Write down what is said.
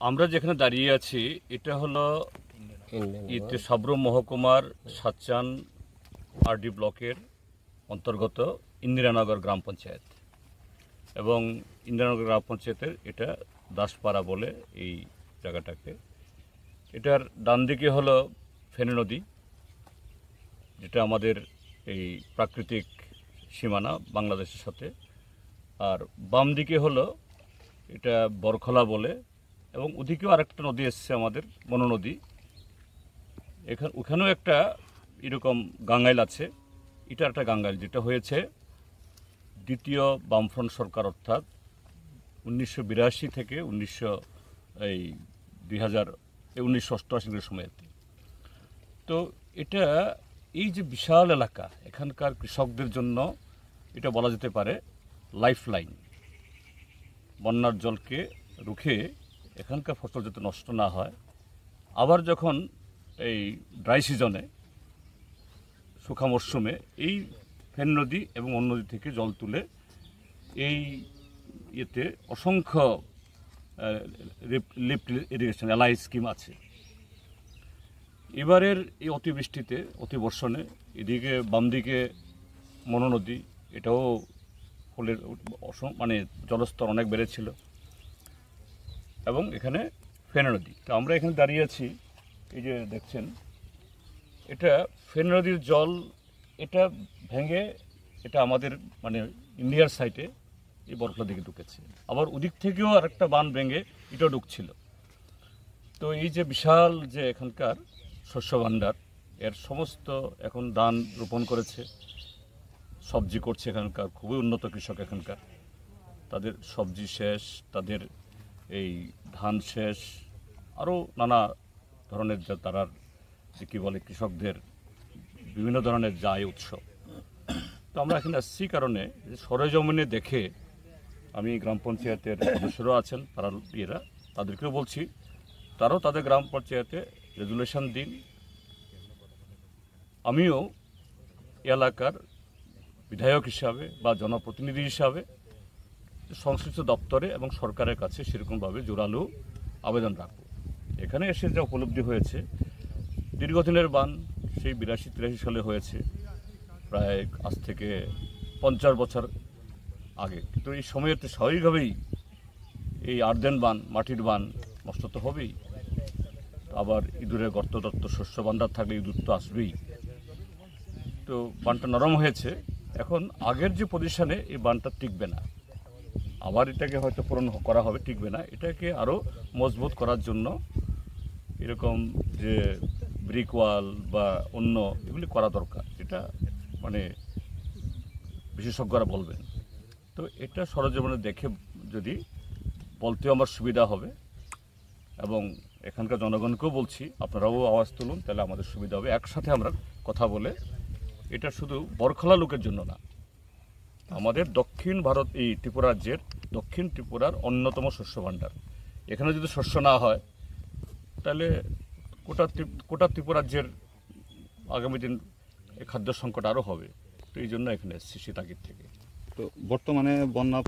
আমরা যেখানে দাঁড়িয়ে আছি এটা হলো সাবরুম মহকুমার সাতচান আরডি ব্লকের অন্তর্গত ইন্দিরানগর গ্রাম পঞ্চায়েত এবং ইন্দিরানগর গ্রাম পঞ্চায়েতের এটা দাসপাড়া বলে এই জায়গাটাকে। এটার ডান দিকে হলো ফেনী নদী, যেটা আমাদের এই প্রাকৃতিক সীমানা বাংলাদেশের সাথে, আর বাম দিকে হলো এটা বরখলা বলে, এবং ওদিকেও আরেকটা নদী এসছে আমাদের মনোনদী। ওখানেও একটা এরকম গাঙ্গাইল আছে। এটা একটা গাঙ্গাইল যেটা হয়েছে দ্বিতীয় বামফ্রন্ট সরকার, অর্থাৎ 1982 থেকে 1988 সময়তে। তো এটা এই যে বিশাল এলাকা, এখানকার কৃষকদের জন্য এটা বলা যেতে পারে লাইফ লাইন। বন্যার জলকে রুখে এখানকার ফসল যাতে নষ্ট না হয়, আবার যখন এই ড্রাই সিজনে শুখা মরশুমে এই ফেনী নদী এবং অন্য নদী থেকে জল তুলে এই ইয়েতে অসংখ্য লিফট ইরিগেশন এলআই স্কিম আছে। এবারের এই অতিবৃষ্টিতে, অতিবর্ষণে এদিকে বাম দিকে মনোনদী, এটাও ফলের মানে জলস্তর অনেক বেড়েছিল, এবং এখানে ফেনী নদী। তো আমরা এখানে দাঁড়িয়ে আছি, এই যে দেখছেন এটা ফেনী নদীর জল, এটা ভেঙে এটা আমাদের মানে ইন্ডিয়ার সাইডে এই বরখলা দিকে ঢুকেছে, আবার ওদিক থেকেও আরেকটা বান ভেঙে এটাও ঢুকছিল। তো এই যে বিশাল যে এখানকার শস্য ভাণ্ডার, এর সমস্ত এখন ধান রোপণ করেছে, সবজি করছে এখানকার খুবই উন্নত কৃষক। এখানকার তাদের সবজি শেষ, তাদের এই ধান শেষ, আরও নানা ধরনের যা তারার যে কী বলে কৃষকদের বিভিন্ন ধরনের যা আয় উৎস। তো আমরা এখানে আসছি কারণে সরেজমিনে দেখে, আমি গ্রাম পঞ্চায়েতের সদস্যরাও আছেন, তারা ইয়েরা, তাদেরকেও বলছি তারাও তাদের গ্রাম পঞ্চায়েতে রেজুলেশন দিন। আমিও এলাকার বিধায়ক হিসাবে বা জনপ্রতিনিধি হিসাবে সংশ্লিষ্ট দপ্তরে এবং সরকারের কাছে সেরকমভাবে জোরালো আবেদন রাখব। এখানে এসে যা উপলব্ধি হয়েছে, দীর্ঘদিনের বান সেই 82-83 সালে হয়েছে, প্রায় আজ থেকে 50 বছর আগে। কিন্তু এই সময়তে স্বাভাবিকভাবেই এই আর্দেন বান, মাটির বান নষ্ট তো হবেই, আবার ইঁদুরের গর্ত দত্ত শস্য ভাণ্ডার থাকলে ইঁদুর তো আসবেই। তো বানটা নরম হয়েছে, এখন আগের যে পজিশনে এই বানটা টিকবে না, আবার এটাকে হয়তো পূরণ করা হবে, টিকবে না। এটাকে আরও মজবুত করার জন্য এরকম যে ব্রিক ওয়াল বা অন্য এগুলি করা দরকার, এটা মানে বিশেষজ্ঞরা বলবেন। তো এটা সরজমিনে দেখে যদি বলতেও আমার সুবিধা হবে, এবং এখানকার জনগণকেও বলছি আপনারাও আওয়াজ তুলুন, তাহলে আমাদের সুবিধা হবে। একসাথে আমরা কথা বলে, এটা শুধু বরখলা লোকের জন্য না, আমাদের দক্ষিণ ভারত, এই ত্রিপুরা রাজ্যের দক্ষিণ ত্রিপুরার অন্যতম শস্য ভাণ্ডার। এখানে যদি শস্য না হয় তাহলে গোটা ত্রিপুরা রাজ্যের আগামী দিন খাদ্য সংকট আরও হবে। তো এই জন্য এখানে এসেছি শীতাগির থেকে। তো বর্তমানে বন্যা